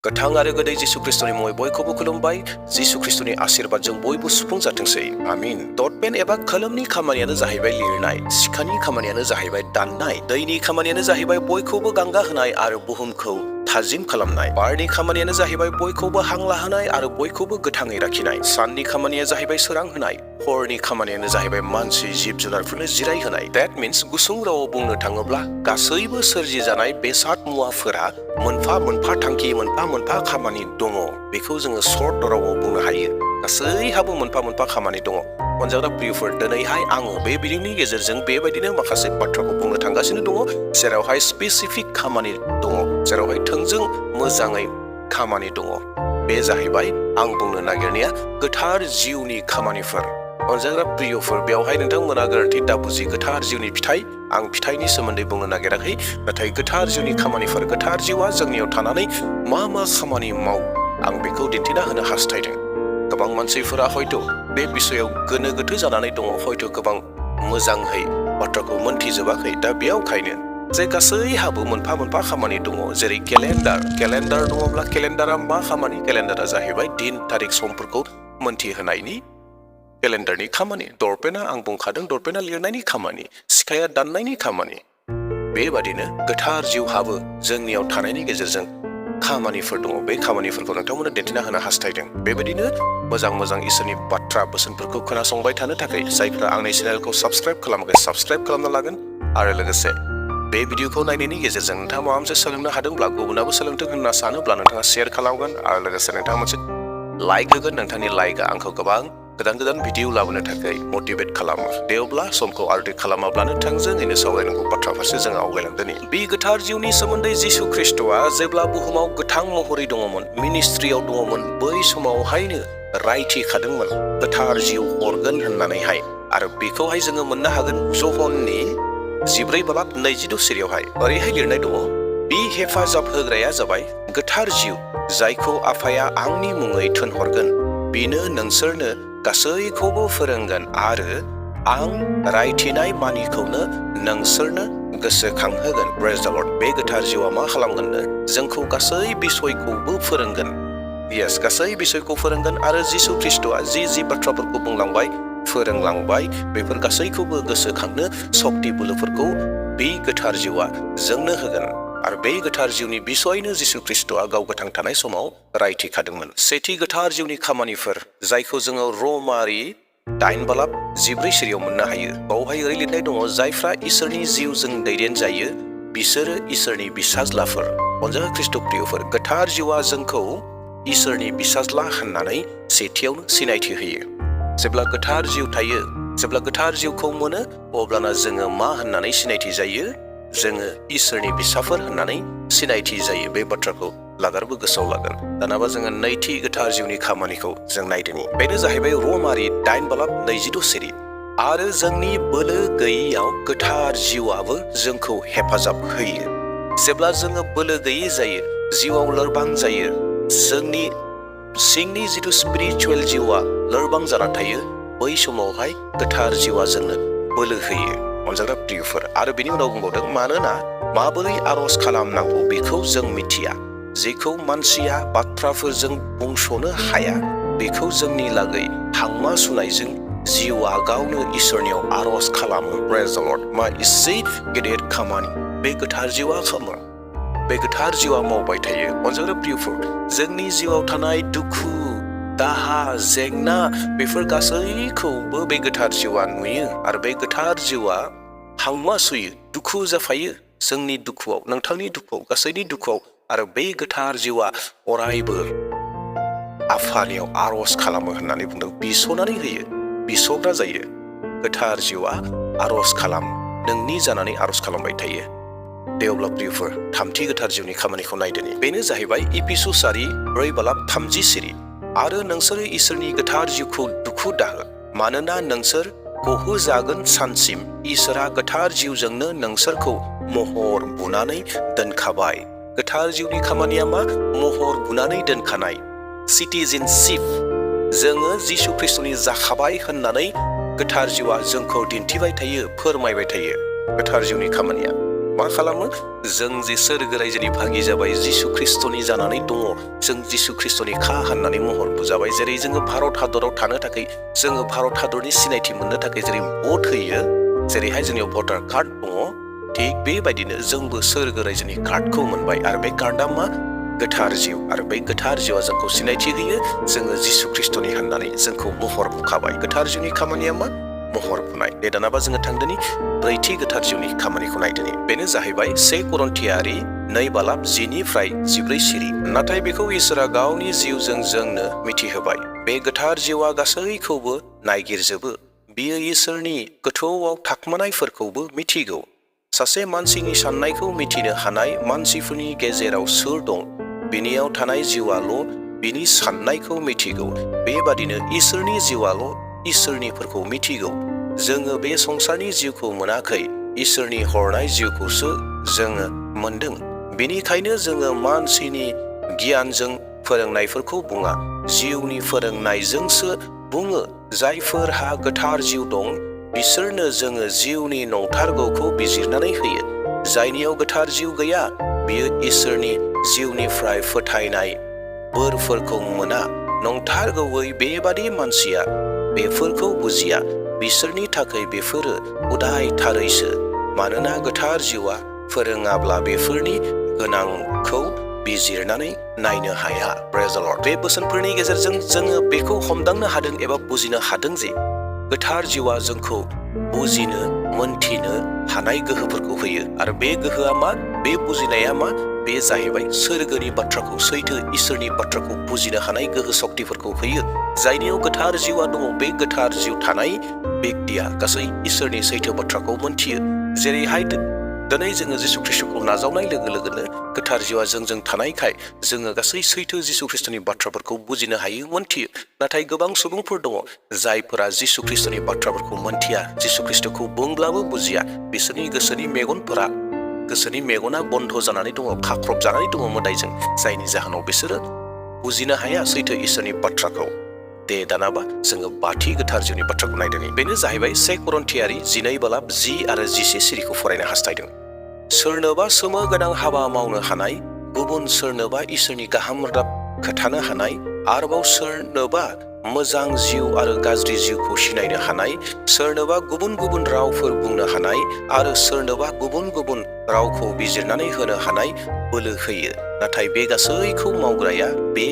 गोथां आरो गोदै जिसु ख्रिस्टनि मुङै बयखौबो खुलुमबाय। जिसु ख्रिस्टनि आशीर्बादजों बयबो सुफुं जाथोंसै। आमीन। डटपेन एबा कलमनि खामानियानो जाहैबाय लिरनाय, सिखानि खामानियानो जाहैबाय दाननाय, दैनि खामानियानो जाहैबाय बयखौबो गांगा होनाय आरो बुहुमखौ थाजिम खालामनाय, बारनि खामानियानो जाहैबाय बयखौबो हां लाहोनाय आरो बयखौबो गोथाङै लाखिनाय, साननि खामानिया जाहैबाय सोरां होनाय, हरनि खामानियानो जाहैबाय मानसि जिब जुनारफोरनो जिरायहोनाय। That means गुसुं रावाव बुंनो थाङोब्ला गासैबो सोरजिजानाय बेसाद मुवाफोरा मोनफा मोनफा थांखि, मोनफा मोनफा खामानि दङ। बेखौ जोङो सर्ट रावाव बुंनो हायो। गासैहाबो मोनफा मोनफा खामानि दङ। अनजाग्रा प्रियफोर, दिनैहाय आङो बे भिडिअनि गेजेरजों बेबायदिनो माखासे बाथ्राखौ बुंनो थांगासिनो दङ, जेरावहाय स्पेसिफिक खामानि दङ, जेरावहाय थोंजों मोजाङै खामानि दङ। बे जाहैबाय आं बुंनो नागिरनाया गोथार जिउनि खामानिफोर। अनजाग्रा प्रियफोर, बेवहाय नोंथांमोना गोरोन्थि दाबुजि। गोथार जिउनि फिथाइ, आं फिथाइनि सोमोन्दै बुंनो नागिराखै, नाथाय गोथार जिउनि खामानिफोर। गोथार जिउआ जोंनियाव थानानै मा मा खामानि मावो, आं बेखौ दिन्थिना होनो हास्थायदों। गोबां मानसिफोरा हयथ' बे बिषयाव गोनो गोथो जानानै दङ, हयथ' गोबां मोजाङै बाथ्राखौ मोनथिजोबाखै। दा बेयावखायनो जे गासैहाबो मोनफा मोनफा खामानि दङ, जेरै केलेन्डार दङब्ला केलेन्डारा मा खामानि? केलेन्डारा जाहैबाय दिन थारिख समफोरखौ मोनथिहोनायनि केलेन्डारनि खामानि। डटपेना, आं बुंखादों, डटपेना लिरनायनि खामानि, सिखाया दाननायनि खामानि। बेबादिनो गोथार जिउहाबो जोंनियाव थानायनि गेजेरजों खामानिफोर दङ। बे खामानिफोरखौ नोंथांमोननो दिन्थिना होनो हास्थायदों। बेबायदिनो मोजां मोजां इसोरनि बाथ्रा बोसोनफोरखौ खोनासंबाय थानो थाखाय जायफ्रा आंनि चेनेलखौ साबस्क्राइब खालामाखै, साबस्क्राइब खालामना लागोन। आरो लोगोसे बे भिडिअखौ नायनायनि गेजेरजों नोंथाङा माबा मोनसे सोलोंनो हादोंब्ला, गुबुनाबो सोलोंथों होनना सानोब्ला नोंथाङा शेयार खालामगोन आरो लोगोसे नोंथाङा मोनसे लाइक होगोन। नोंथांनि लाइकआ आंखौ गोबां गोदान गोदान भिडिअ लाबोनो थाखाय मटिभेट खालामो। दे अब्ला समखौ आद्रि खालामाब्लानो थोंजोङैनो सावरायनांगौ बाथ्रा फारसे जों आवगायलांदोनि। बे गोथार जिउनि सोमोन्दै जिसु ख्रिस्टआ जेब्ला बुहुमाव गोथां महरै दङमोन, मिनिस्ट्रियाव दङमोन, बै समावहायनो रायथिखादोंमोन गोथार जिउ हरगोन होननानैहाय। आरो बेखौहाय जोङो मोननो हागोन ज'हननि 14:22 ओरैहाय लिरनाय दङ, बे हेफाजाब होग्राया जाबाय गोथार जिउ, जायखौ आफाया आंनि मुङै थोनहरगोन। बेनो नोंसोरनो गासैखौबो फोरोंगोन आरो आं रायथिनाय मानिखौनो नोंसोरनो गोसोखांहोगोन। प्रेज द लर्ड। बे गोथार जिउआ मा खालामगोननो? जोंखौ गासै बिसयखौबो फोरोंगोन। यस, गासै बिसयखौ फोरोंगोन। आरो जिसु ख्रिस्टआ जि बाथ्राफोरखौ बुंलांबाय, फोरोंलांबाय, बेफोर गासैखौबो गोसोखांनो सक्ति बोलोफोरखौ बे गोथार जिउआ जोंनो होगोन। आरो बे गोथार जिउनि बिसयनो जिसु ख्रिस्टआ गाव गोथां थानाय समाव रायथिखादोंमोन। सेथि गोथार जिउनि खामानिफोर, जायखौ जोङो रमारि 9:14 मोननो हायो। बावहाय ओरै लिरनाय दङ, जायफ्रा इसोरनि जिउजों दैदेनजायो बिसोरो इसोरनि बिसाज्लाफोर। अनजाग्रा ख्रिस्ट प्रियफोर, गोथार जिउआ जोंखौ इसोरनि बिसाज्ला होननानै सेथियावनो सिनायथि होयो। जेब्ला गोथार जिउ थायो, जेब्ला गोथार जिउखौ मोनो, अब्लाना जोङो मा होननानै सिनायथि जायो? जोङो इसोरनि बिसाफोर होननानै सिनायथि जायो। बे बाथ्राखौ लागारबो गोसोआव लागोन। दानाबा जोङो नैथि गोथार जिउनि खामानिखौ जों नायदोनि। बेनो जाहैबाय रमारि 9:22। आरो जोंनि बोलो गैयैयाव गोथार जिउआबो जोंखौ हेफाजाब होयो। जेब्ला जोङो बोलो गैयै जायो, जिउआव लोरबां जायो, जोंनि सिंनि जिथु स्पिरिचुवेल जिउआ लोरबां जाना थायो, बै समावहाय गोथार जिउआ जोंनो बोलो होयो। अनजाग्रा प्रियफोर, आरो बेनि उनाव बुंबावदों, मानोना माबोरै आरज खालामनांगौ बेखौ जों मिथिया, जेखौ मानसिया बाथ्राफोरजों बुंस'नो हाया, बेखौ जोंनि लागै हांमा सुनायजों जिउआ गावनो इसोरनियाव आरज खालामो। प्रेज द लर्ड। मा इसे गेदेर खामानि बे गोथार जिउआ खालामो। बे गोथार जिउआ मावबाय थायो। अनजाग्रा प्रियफोर, जोंनि जिउआव थानाय दुखु, दाहा, जेंना, बेफोर गासैखौबो बे गोथार जिउआ नुयो। आरो बे गोथार जिउआ हांमा सुयो, दुखु जाफायो जोंनि दुखुआव, नोंथांनि दुखुआव, गासैनि दुखुआव। आरो बे गोथार जिउआ अरायबो आफानियाव आरज खालामो होननानै बुंदों। बिस'नानै होयो, बिस'ग्रा जायो। गोथार जिउआ आरज खालामो, नोंनि जानानै आरज खालामबाय थायो। दे अब्ला प्रियफोर, थामथि गोथार जिउनि खामानिखौ नायदोनि। बेनो जाहैबाय इफिसुसारि 4:30। आरो नोंसोरो इसोरनि गोथार जिउखौ दुखु दाहो, मानोना नोंसोर गहोजागोन सानसिम इसोरा गोथार जिउजोंनो नोंसोरखौ महर बुनानै दोनखाबाय। गोथार जिउनि खामानिया मा? महर बुनानै दोनखानाय, सिटिजेनशिप। जोङो जिसु ख्रिस्टनि जाखाबाय होननानै गोथार जिउआ जोंखौ दिन्थिबाय थायो, फोरमायबाय थायो। गोथार जिउनि खामानिया मा खालामो? जों जे सोरगो रायजोनि भागि जाबाय, जिसु ख्रिस्टनि जानानै दङ, जों जिसु ख्रिस्टनि खा होननानै महर बुजाबाय। जेरै जोङो भारत हादराव थानो थाखाय, जोङो भारत हादरनि सिनायथि मोननो थाखाय जेरै भट होयो, जेरैहाय जोंनियाव भटार कार्ड दङ, थिग बेबायदिनो जोंबो सोरगो रायजोनि कार्डखौ मोनबाय। आरो बे कार्डआ मा? गोथार जिउ। आरो बे गोथार जिउआ जोंखौ सिनायथि होयो, जोङो जिसु ख्रिस्टनि होननानै जोंखौ महर बुखाबाय। गोथार जिउनि खामानिया मा? महर बुनाय। दे दानाबा जोङो थांदोनि ब्रैथि गोथार जिउनि खामानिखौ नायदोनि। बेनो जाहैबाय 1 करन्थियारि 2:10-14 सिरि। नाथाय बेखौ इसोरा गावनि जिउजों जोंनो मिथिहोबाय। बे गोथार जिउआ गासैखौबो नायगिरजोबो। बियो इसोरनि गोथौआव थाखोमानायफोरखौबो मिथिगौ। सासे मानसिनि साननायखौ मिथिनो हानाय मानसिफोरनि गेजेराव सोर दं? बिनियाव थानाय जिउआल' बिनि साननायखौ मिथिगौ। बेबादिनो इसोरनि जिउआल' इसोरनिफोरखौ मिथिगौ। जोङो बे संसारनि जिउखौ मोनाखै, इसोरनि हरनाय जिउखौसो जोङो मोनदों। बेनिखायनो जोङो मानसिनि गियानजों फोरोंनायफोरखौ बुङा, जिउनि फोरोंनायजोंसो बुङो। जायफोरहा गोथार जिउ दं, बिसोरनो जोङो जिउनि नंथारगौखौ बिजिरनानै होयो। जायनियाव गोथार जिउ गैया, बियो इसोरनि जिउनिफ्राय फोथायनाय बोरफोरखौ मोना। नंथारगौयै बेबादि मानसिया बेफोरखौ बुजिया। बिसोरनि थाखाय बेफोरो उदायथारैसो। मानोना गोथार जिउआ फोरोङाब्ला बेफोरनि गोनांखौ बिजिरनानै नायनो हाया। प्रेज द लर्ड। बे बोसोनफोरनि गेजेरजों जोङो बेखौ हमदांनो हादों एबा बुजिनो हादों जे गोथार जिउआ जोंखौ बुजिनो, मोनथिनो हानाय गोहोफोरखौ होयो। आरो बे गोहोआ मा? बे बुजिनाया मा? बे जाहैबाय सोरगोनि बाथ्राखौ, सैथो इसोरनि बाथ्राखौ बुजिनो हानाय गोहो सक्तिफोरखौ होयो। जायनियाव गोथार जिउआ दङ, बे गोथार जिउ थानाय बेक्तिया गासै इसोरनि सैथो बाथ्राखौ मोनथियो। जेरैहाय दिनै जोङो जिसु ख्रिस्टखौ नाजावनाय लोगो लोगोनो गोथार जिउआ जोंजों थानायखाय जोङो गासै सैथो जिसु ख्रिस्टनि बाथ्राफोरखौ बुजिनो हायो, मोनथियो। नाथाय गोबां सुबुंफोर दङ जायफोरा जिसु ख्रिस्टनि बाथ्राफोरखौ मोनथिया, जिसु ख्रिस्टखौ बुंब्लाबो बुजिया। बिसोरनि गोसोनि मेगना बन्द जानानै दङ, खाख्रब जानानै दङ मोदायजों, जायनि जाहोनाव बिसोरो बुजिनो हाया सैथो इसोरनि बाथ्राखौ। दे दानाबा जोङो बाथि गोथार जिउनि बाथ्राखौ नायदोनि। बेनो जाहैबाय 1 करन्थियारि 2:10-11 सिरिखौ फरायनो हास्थायदों। सोरनोबा सोमो गोनां हाबा मावनो हानाय, गुबुन सोरनोबा इसोरनि गाहाम रादाब खोथानो हानाय, आरोबाव सोरनोबा मोजां जिउ आरो गाज्रि जिउखौ सिनायनो हानाय, सोरनोबा गुबुन गुबुन रावफोर बुंनो हानाय, आरो सोरनोबा गुबुन गुबुन रावखौ बिजिरनानै होनो हानाय बोलो होयो। नाथाय बे गासैखौ मावग्राया बे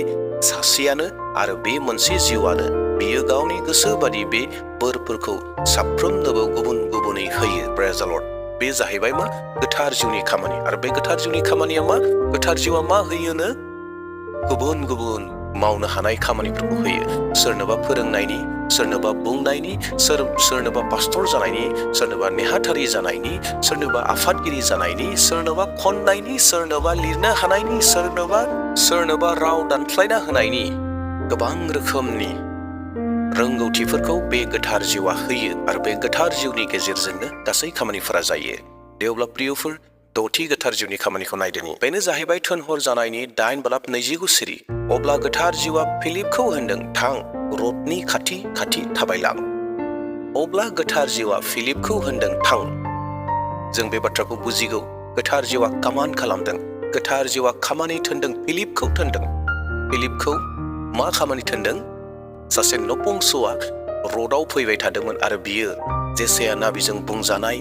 सासेयानो, आरो बे मोनसे जिउआनो। बियो गावनि गोसो बादि बे बोरफोरखौ साफ्रोमनोबो गुबुन गुबुनै होयो। प्रेज द लर्ड। बे जाहैबाय मा? गोथार जिउनि खामानि। आरो बे गोथार जिउनि खामानिया मा? गोथार जिउआ मा होयोनो? गुबुन गुबुन मावनो हानाय खामानिफोरखौ होयो। सोरनोबा फोरोंनायनि, सोरनोबा बुंनायनि, सोरनोबा पास्टर जानायनि, सोरनोबा नेहाथारि जानायनि, सोरनोबा आफादगिरि जानायनि, सोरनोबा खन्नायनि, सोरनोबा लिरनो हानायनि, सोरनोबा राव दानस्लायना होनायनि, गोबां रोखोमनि रोंगौथिफोरखौ बे गोथार जिउआ होयो। आरो बे गोथार जिउनि गेजेरजोंनो गासै खामानिफोरा जायो। दे अब्ला प्रियफोर, द'थि गोथार जिउनि खामानिखौ नायदोनि। बेनो जाहैबाय थोनहर जानायनि 8:29 सिरि। अब्ला गोथार जिउआ फिलिपखौ होनदों, थां, रथनि खाथि खाथि थाबायलां। अब्ला गोथार जिउआ फिलिपखौ होनदों, थां। जों बे बाथ्राखौ बुजिगौ। गोथार जिउआ कामान खालामदों। गोथार जिउआ खामानि थोनदों, फिलिपखौ थोनदों। फिलिपखौ मा खामानि थोनदों? सासे नपुंसकआ रथआव फैबाय थादोंमोन, आरो बियो जेसाया नाबिजों बुंजानाय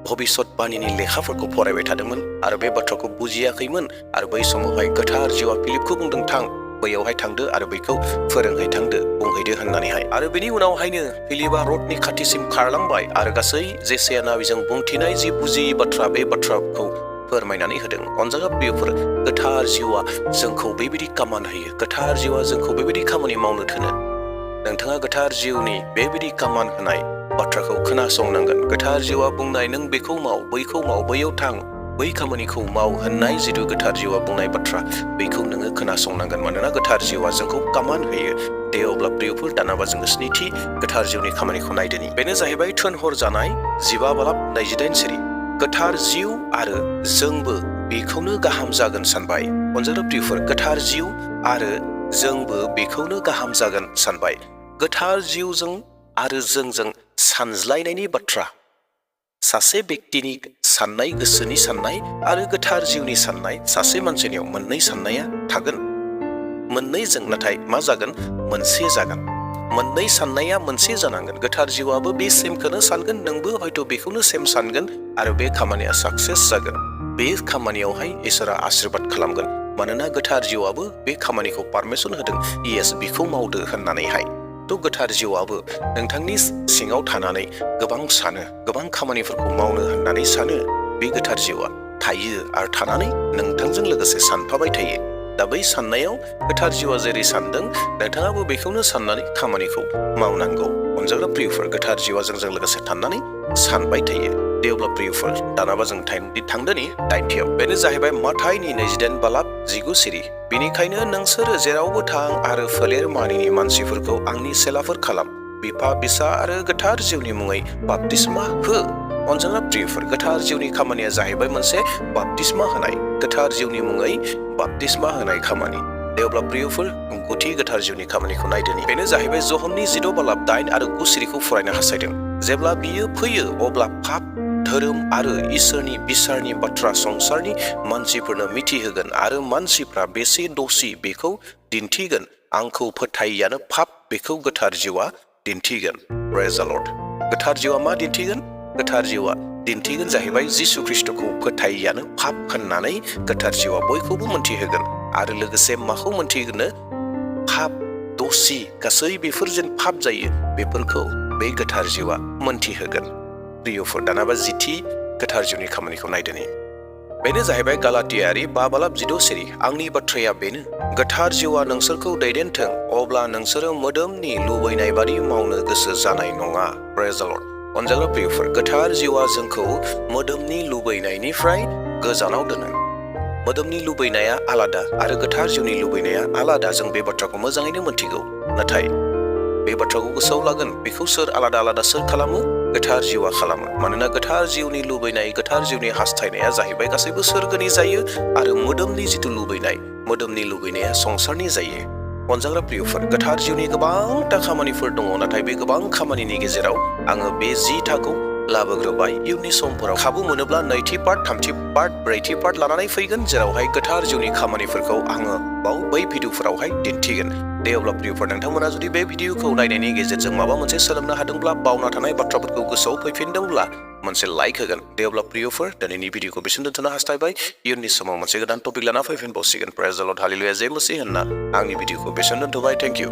भबिष्यतबाणीनि लेखाफोरखौ फरायबाय थादोंमोन, आरो बे बाथ्राखौ बुजियाखैमोन। आरो बै समावहाय गोथार जिउआ फिलिपखौ बुंदों, थां, बैयावहाय थांदो आरो बैखौ फोरोंहै थांदो, बुंहैदो होननानैहाय। आरो बेनि उनावहायनो फिलिपआ रथनि खाथिसिम खारलांबाय, आरो गासै जेसाया नाबिजों बुंथिनाय जि बुजियै बाथ्रा, बे बाथ्राखौ फोरमायनानै होदों। अनजागा प्रियफोर, गोथार जिउआ जोंखौ बेबायदि कामान होयो। गोथार जिउआ जोंखौ बेबायदि खामानि मावनो थोनो। नोंथाङा गोथार जिउनि बेबायदि कामान होनाय बाथ्राखौ खोनासंनांगोन। गोथार जिउआ बुंनाय, नों बेखौ माव, बैखौ माव, बैयाव थां, बै खामानिखौ माव होननाय जिथु गोथार जिउआ बुंनाय बाथ्रा, बेखौ नोङो खोनासंनांगोन। मानोना गोथार जिउआ जोंखौ कामान होयो। दे अब्ला प्रियफोर, दानाबा जोङो स्निथि गोथार जिउनि खामानिखौ नायदोनि। बेनो जाहैबाय थोनहर जानाय 15:28 सिरि। गोथार जिउ आरो जोंबो बेखौनो गाहाम जागोन सानबाय। अनजालु प्रियफोर, गोथार जिउ आरो जोंबो बेखौनो गाहाम जागोन सानबाय। गोथार जिउजों आरो जोंजों सानज्लायनायनि बाथ्रा, सासे बेक्तिनि साननाय गोसोनि साननाय आरो गोथार जिउनि साननाय सासे मानसिनियाव मोननै साननाया थागोन। मोननैजों नाथाय मा जागोन? मोनसे जागोन। मोननै साननाया मोनसे जानांगोन। गोथार जिउआबो बे सेमखौनो सानगोन, नोंबो हयथ' बेखौनो सेम सानगोन आरो बे खामानिया साक्सेस जागोन। बे खामानियावहाय इसोरा आशीर्बाद खालामगोन। मानोना गोथार जिउआबो बे खामानिखौ पारमिसन होदों, येस बेखौ मावदो होननानैहाय। थ' गोथार जिउआबो नोंथांनि सिङाव थानानै गोबां सानो, गोबां खामानिफोरखौ मावनो होननानै सानो। बे गोथार जिउआ थायो आरो थानानै नोंथांजों लोगोसे सानफाबाय थायो। दा बै साननायाव गोथार जिउआ जेरै सानदों नोंथाङाबो बेखौनो साननानै खामानिखौ मावनांगौ। अनजाग्रा प्रियफोर, गोथार जिउआ जोंजों लोगोसे थानानै सानबाय थायो। दे अब्ला प्रियफोर, दानाबा जों थांदोनि 9थियाव। बेनो जाहैबाय माथाइनि 29:19 सिरि। बेनिखायनो नोंसोरो जेरावबो थां आरो फोलेर मानिनि मानसिफोरखौ आंनि सेलाफोर खालाम, बिफा बिसा आरो गोथार जिउनि मुङै बाप्तिस्मा हो। अनजाग्रा प्रियफोर, गोथार जिउनि खामानिया जाहैबाय मोनसे बाप्तिस्मा होनाय, गोथार जिउनि मुङै बाप्तिस्मा होनाय खामानि। दे अब्ला प्रियफोर, गुथि गोथार जिउनि खामानिखौ नायदोनि। बेनो जाहैबाय जहन्नि 10:8 आरो 9 सिरिखौ फरायनो हास्थायदों। जेब्ला बियो फैयो अब्ला पाप, धोरोम आरो इसोरनि बिसारनि बाथ्रा संसारनि मानसिफोरनो मिथिहोगोन आरो मानसिफ्रा बेसे दसि बेखौ दिन्थिगोन। आंखौ फोथायैयानो पाप, बेखौ गोथार जिउआ दिन्थिगोन। प्रेज द लर्ड। गोथार जिउआ मा दिन्थिगोन? गोथार जिउआ दिन्थिगोन जाहैबाय जिसु ख्रिस्ट'खौ फोथायैयानो पाप होननानै गोथार जिउआ बयखौबो मोनथिहोगोन। आरो लोगोसे माखौ मोनथिहोगोन? पाप, दसि, गासै बेफोर जेन पाप जायो बेफोरखौ बे गोथार जिउआ मोनथिहोगोन। प्रियफोर, दानाबा 10थि गोथार जिउनि खामानिखौ नायदोनि। बेनो जाहैबाय गालातियारि 5:6 सिरि। आंनि बाथ्राया बेनो, गोथार जिउआ नोंसोरखौ दैदेनथों, अब्ला नोंसोरो मोदोमनि लुबैनाय बादि मावनो गोसो जानाय नङा। प्रेज द लर्ड। अनजाग्रा प्रियफोर, गोथार जिउआ जोंखौ मोदोमनि लुबैनायनिफ्राय गोजानाव दोनो। मोदोमनि लुबैनाया आलादा आरो गोथार जिउनि लुबैनाया आलादा। जों बे बाथ्राखौ मोजाङैनो मोनथिगौ। नाथाय बे बाथ्राखौ गोसोआव लागोन, बेखौ सोर आलादा आलादा सोर खालामो? गोथार जिउआ खालामो। मानोना गोथार जिउनि लुबैनाय, गोथार जिउनि हास्थायनाया जाहैबाय गासैबो सोरगोनि जायो आरो मोदोमनि जिथु लुबैनाय, मोदोमनि लुबैनाया संसारनि जायो। अनजाग्रा प्रियफोर, गोथार जिउनि गोबांथा खामानिफोर दङ, नाथाय बे गोबां खामानिनि गेजेराव आङो बे 10थाखौ लाबोग्रोबाय। इयुननि समफोराव खाबु मोनोब्ला 2थि पार्ट, 3थि पार्ट, 4थि पार्ट लानानै फैगोन, जेरावहाय गोथार जिउनि खामानिफोरखौ आङो बै भिडिअफोरावहाय दिन्थिगोन। दे अब्ला प्रियफोर, नोंथांमोना जुदि बे भिडिअखौ नायनायनि गेजेरजों माबा मोनसे सोलोंनो हादोंब्ला, बावना थानाय बाथ्राफोरखौ गोसोआव फैफिनदोंब्ला मोनसे लाइक होगोन। दे अब्ला प्रियफोर, दिनैनि भिडिअखौ बेसिम दोनथ'नो हास्थायबाय। इयुननि समाव मोनसे गोदान टपिक लाना फैफिनबावसिगोन। प्रेज द लर्ड, हालेलुया, जय मसीह होनना आंनि भिडिअखौ बेसिम दोनथ'बाय। Thank you.